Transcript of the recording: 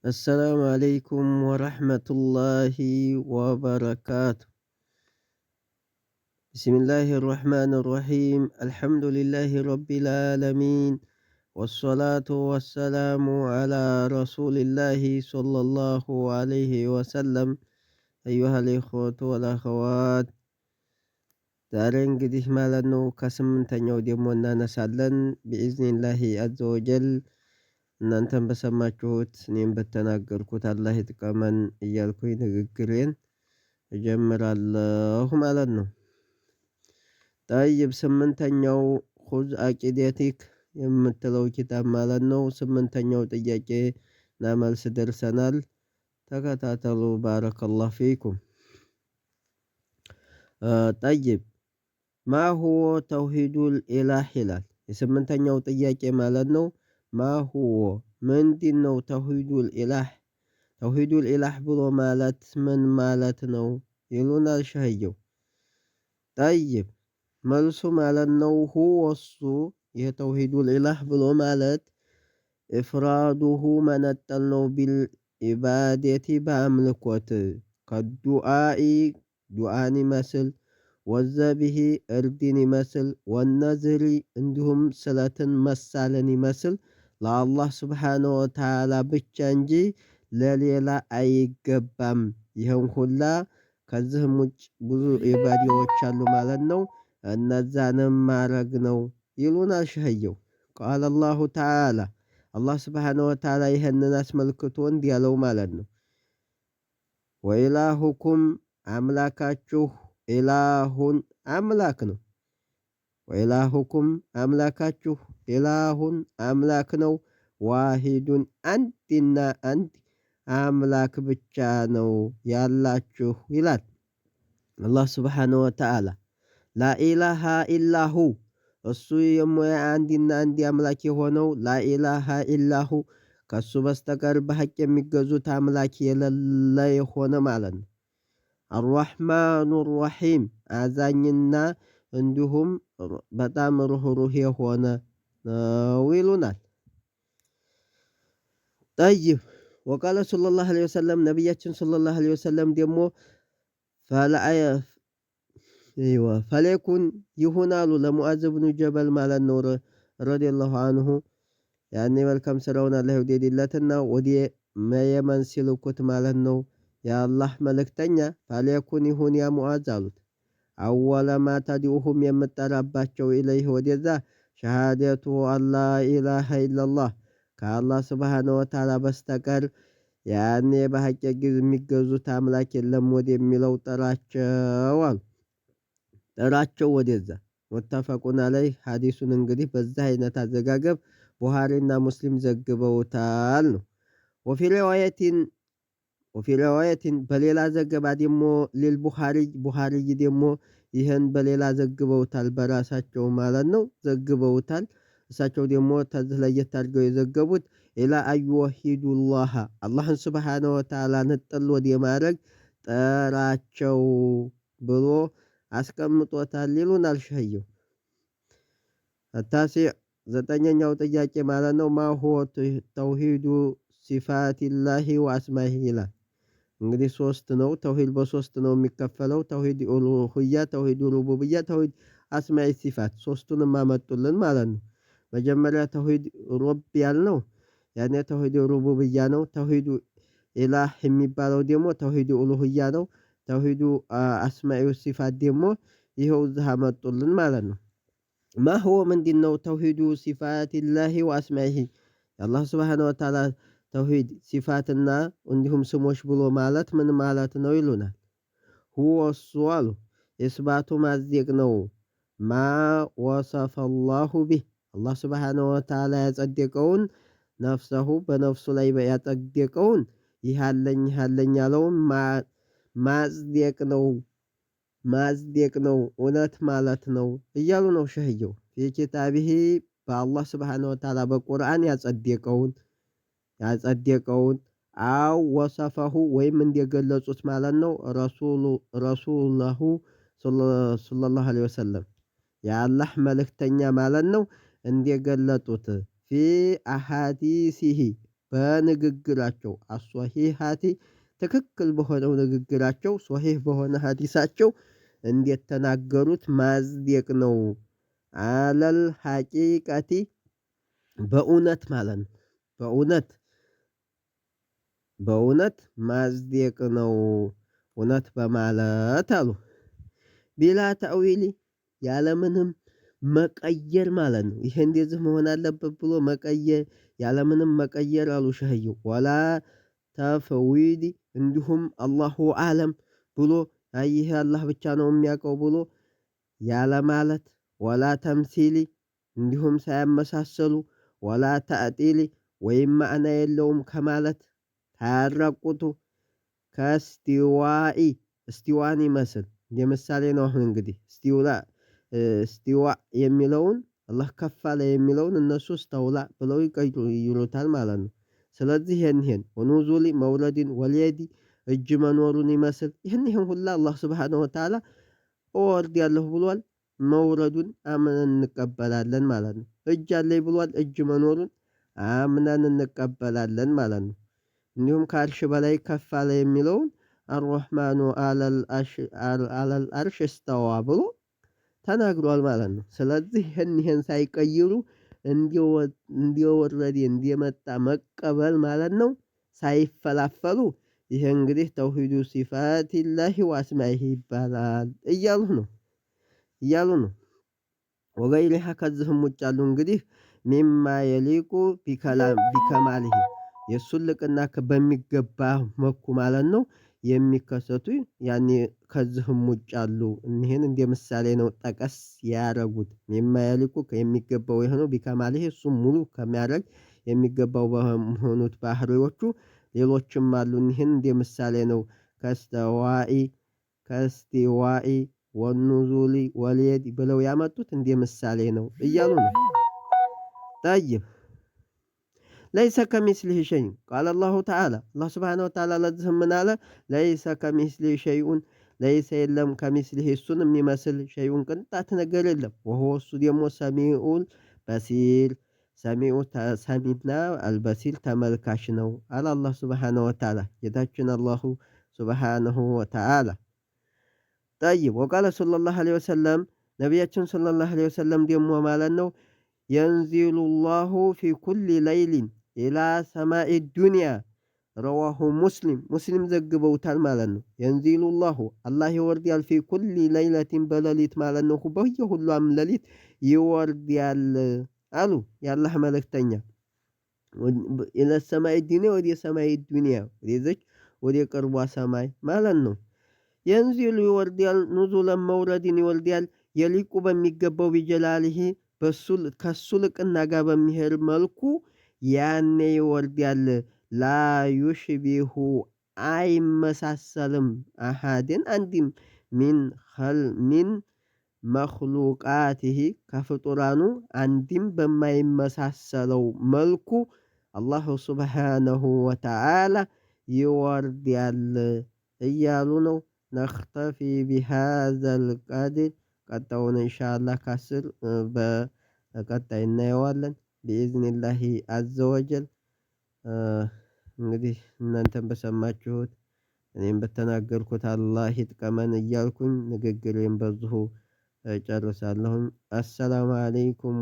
السلام عليكم ورحمة الله وبركاته. بسم الله الرحمن الرحيم. الحمد لله رب العالمين، والصلاة والسلام على رسول الله صلى الله عليه وسلم. أيها الإخوة والأخوات، ዛሬ እንግዲህ ማለት ነው ከስምንተኛው ደግሞ እናነሳለን ቢኢዝኒላሂ አዘ ወጀል። እናንተም በሰማችሁት እኔም በተናገርኩት አላህ ይጥቀመን እያልኩኝ ንግግሬን እጀምራለሁ ማለት ነው። ጠይብ ስምንተኛው ሁዝ አቂደቲክ የምትለው ኪታብ ማለት ነው። ስምንተኛው ጥያቄ እና መልስ ደርሰናል። ተከታተሉ። ባረከላሁ ፊኩም። ጠይብ ማሁወ ተውሂዱል ኢላህ ይላል የስምንተኛው ጥያቄ ማለት ነው። ማሁወ ምንድነው ተውሂዱል ኢላህ? ተውሂዱል ኢላህ ብሎ ማለት ምን ማለት ነው ይሉናል ሸህየው። ጠይብ መልሱ ማለት ነው ሁወ እሱ የተውሂዱል ኢላህ ብሎ ማለት ኢፍራዱሁ መነጠል ነው ቢልኢባደቲ በአምልኮት ከዱአኢ ዱአን ይመስል ወዘቢሂ እርድን ይመስል ወነዝሪ እንዲሁም ስለትን መሳለን ይመስል ለአላህ ስብሓነ ወተዓላ ብቻ እንጂ ለሌላ አይገባም። ይህን ሁላ ከዚህም ውጭ ብዙ ኢባዳዎች አሉ ማለት ነው። እነዛንም ማረግ ነው ይሉናል ሸህየው። ቃለ አላሁ ተዓላ አላህ ስብሓነ ወተዓላ ይህንን አስመልክቶ እንዲህ ያለው ማለት ነው። ወኢላሁኩም አምላካችሁ ኢላሁን አምላክ ነው። ወኢላሁኩም አምላካችሁ ኢላሁን አምላክ ነው። ዋሂዱን አንድና አንድ አምላክ ብቻ ነው ያላችሁ ይላል አላህ ስብሓነሁ ወተዓላ። ላኢላሃ ኢላሁ እሱ አንድና አንድ አምላክ የሆነው ላኢላሃ ኢላሁ ከሱ በስተቀር በሐቅ የሚገዙት አምላክ የሌለ የሆነ ማለት ነው። አርራሕማኑ ራሒም አዛኝና እንዲሁም በጣም ሩህሩህ የሆነ ነው ይሉናል። ጠይብ ወቃለ ሰለላሁ ዐለይሂ ወሰለም ነቢያችን ሰለላሁ ዐለይሂ ወሰለም ደግሞ ፈለየኩን ይሁን አሉ ለሙዓዝ ብኑ ጀበል ማለት ነው ረዲየላሁ አንሁ። ያኔ መልካም ስራውን አላህ ይውደድለትና ወደ የመን ሲልኩት ማለት ነው። የአላህ መልእክተኛ ፈለየኩን ይሁን ያ ሙዓዝ አሉት። አወለ ማ ተድዑሁም የምጠራባቸው ኢለይህ ወደዛ ሸሃደቱ አላ ኢላሃ ኢለላህ ከአላህ ስብሓነ ወተዓላ በስተቀር ያኔ በሐቅ የሚገዙት አምላክ የለም ወደሚለው ጥራቸው አሉ። ጥራቸው ወደዛ ሙተፈቁን ዐለይህ። ሐዲሱን እንግዲህ በዛ አይነት አዘጋገብ ቡሃሪና ሙስሊም ዘግበውታል ነው። ወፊ ሪዋየቲን በሌላ ዘገባ ደግሞ ቡሃሪ ደግሞ ይህን በሌላ ዘግበውታል በራሳቸው ማለት ነው ዘግበውታል። እሳቸው ደግሞ ተዝህ ለየት አድርገው የዘገቡት ኢላ አዩወሂዱላህ አላህን ስብሓነ ወተዓላ ንጥል ወደ ማድረግ ጠራቸው ብሎ አስቀምጦታል ይሉናል ሸህየው። ታሲዕ ዘጠነኛው ጥያቄ ማለት ነው ማሁወ ተውሂዱ ሲፋቲላሂ ወአስማኢሂ ይላል። እንግዲህ ሶስት ነው ተውሂድ በሶስት ነው የሚከፈለው። ተውሂድ ኡሉሂያ፣ ተውሂድ ሩቡብያ፣ ተውሂድ አስማኢ ሲፋት ሶስቱንም አመጡልን ማለት ነው። መጀመሪያ ተውሂድ ሩብ ያልነው ያኔ ተውሂድ ሩቡብያ ነው። ተውሂዱ ኢላህ የሚባለው ደግሞ ተውሂድ ኡሉሂያ ነው። ተውሂዱ አስማኢ ሲፋት ደግሞ ይኸው እዚህ አመጡልን ማለት ነው። ማሁወ ምንድነው ተውሂዱ ሲፋቲላሂ ወአስማኢሂ የአላህ ስብሓነሁ ወተዓላ ተውሂድ ሲፋትና እንዲሁም ስሞች ብሎ ማለት ምን ማለት ነው ይሉናል። ሁወ እሱ አሉ ኢስባቱ ማጽደቅ ነው። ማ ወሰፈ አላሁ ቢህ አላህ ስብሓነሁ ወተዓላ ያጸደቀውን ነፍሰሁ በነፍሱ ላይ ያጸደቀውን ይህ አለኝ ያለውን ማጽደቅ ነው እውነት ማለት ነው እያሉ ነው ሸህየው። ፊኪታቢሂ በአላህ ስብሓነሁ ወተዓላ በቁርአን ያጸደቀውን አው ወሰፈሁ ወይም እንደገለጹት ማለት ነው ረሱለሁ ሰለላሁ ዐለይሂ ወሰለም የአላህ መልእክተኛ ማለት ነው እንደገለጡት ፊ አሐዲሲሂ በንግግራቸው አሷሂሃቲ ትክክል በሆነው ንግግራቸው ሶሂህ በሆነ ሀዲሳቸው እንዴት ተናገሩት ማጽደቅ ነው። አለል ሐቂቀቲ በእውነት ማለት ነው። በእውነት ማጽደቅ ነው እውነት በማለት አሉ። ቢላ ተእዊሊ ያለምንም መቀየር ማለት ነው። ይሄ እንደዚህ መሆን አለበት ብሎ መቀየር ያለምንም መቀየር አሉ ሸህየው። ወላ ተፍዊዲ እንዲሁም አላሁ አለም ብሎ ይሄ አላህ ብቻ ነው የሚያውቀው ብሎ ያለ ማለት። ወላ ተምሲሊ እንዲሁም ሳያመሳሰሉ። ወላ ተዕጢሊ ወይም ማዕና የለውም ከማለት ሳያራቁቱ። ከስቲዋኢ እስቲዋን ይመስል የምሳሌ ነው። አሁን እንግዲህ እስቲዋ የሚለውን አላህ ከፍ አለ የሚለውን እነሱ እስተውላ ብለው ይሉታል ማለት ነው። ስለዚህ ይሄን ወኑዙሊ መውለድን ወልየዲ እጅ መኖሩን ይመስል ይህን ሁላ አላህ ስብሓነሁ ወተዓላ እወርዳለሁ ብሏል። መውረዱን አምነን እንቀበላለን ማለት ነው። እጅ አለኝ ብሏል። እጅ መኖሩን አምነን እንቀበላለን ማለት ነው። እንዲሁም ከአርሽ በላይ ከፍ አለ የሚለውን አርረሕማኑ አለል አርሽ እስተዋ ብሎ ተናግሯል ማለት ነው። ስለዚህ ይህን ሳይቀይሩ እንዲወረደ እንዲመጣ መቀበል ማለት ነው። ሳይፈላፈሉ ይሄ እንግዲህ ተውሂዱ ሲፋቲላሂ ወአስማኢሂ ይባላል እያሉ ነው። ወገይሪሃ ከዚህም ውጭ አሉ እንግዲህ ሚማ የሊቁ ቢከማሊሂ የእሱን ልቅና በሚገባ መኩ ማለት ነው የሚከሰቱ ያኔ ከዚህም ውጭ አሉ። እኒህን እንደ ምሳሌ ነው ጠቀስ ያረጉት። ሚማ የሊቁ የሚገባው የሆነው ቢከማሊሂ እሱም ሙሉ ከሚያደርግ የሚገባው በሆኑት ባህሪዎቹ ሌሎችም አሉ። እኒህን እንደ ምሳሌ ነው ከስቲዋኢ ወኑዙሊ ወልየድ ብለው ያመጡት እንደ ምሳሌ ነው እያሉ ነው። ጠይብ ለይሰ ከሚስሊሂ ሸይኡን ቃለ አላሁ ተዓላ አላህ ስብሓነሁ ወተዓላ ለዚህም ምን አለ? ለይሰ ከሚስሊሂ ሸይኡን ለይሰ የለም ከሚስሊሂ እሱን የሚመስል ሸይኡን ቅንጣት ነገር የለም። ወሁወ እሱ ደግሞ ሰሚኡል በሲር ሰሚኡ ሰሚና አልበሲር ተመልካች ነው አለ አላህ ስብሓነሁ ወተዓላ ጌታችን አላሁ ስብሓነሁ ወተዓላ። ጠይብ ወቃለ ሰለላሁ ዐለይሂ ወሰለም ነቢያችን ሰለላሁ ዐለይሂ ወሰለም ደግሞ ማለት ነው የንዚሉ ላሁ ፊ ኩሊ ለይሊን ኢላ ሰማኢ ዱንያ ረዋሁ ሙስሊም ዘግበውታል ማለት ነው። የንዚሉ ላሁ አላህ ይወርዳል ፊ ኩሊ ለይለቲን በሌሊት ማለት ነው በየሁሏም ሌሊት ይወርዳል አሉ የአላህ መልእክተኛ። ኢለ ሰማኢ ዱንያ ወደ ሰማይ ዱንያ ወደዚች ወደ ቅርቧ ሰማይ ማለት ነው። የንዚሉ ይወርዳል ኑዙለን መውረድን ይወርዳል የሊቁ በሚገባው ቢጀላሊሂ ከሱ ልቅና ጋር በሚሄድ መልኩ ያኔ ይወርዳል። ላ ዩሽቢሁ አይመሳሰልም አሃድን አንድም ሚን መክሉቃቲሂ ከፍጡራኑ አንድም በማይመሳሰለው መልኩ አላሁ ስብሓነሁ ወተዓላ ይወርዳል እያሉ ነው። ነክተፊ ቢሃዘል ቀድር ቀጣውን ኢንሻአላህ ከአስር በቀጣይ እናየዋለን ቢኢዝኒላሂ አዘወጀል። እንግዲህ እናንተም በሰማችሁት እኔም በተናገርኩት አላህ ይጥቀመን እያልኩኝ ንግግሬን በዚሁ ጨርሳለሁኝ። አሰላሙ አለይኩም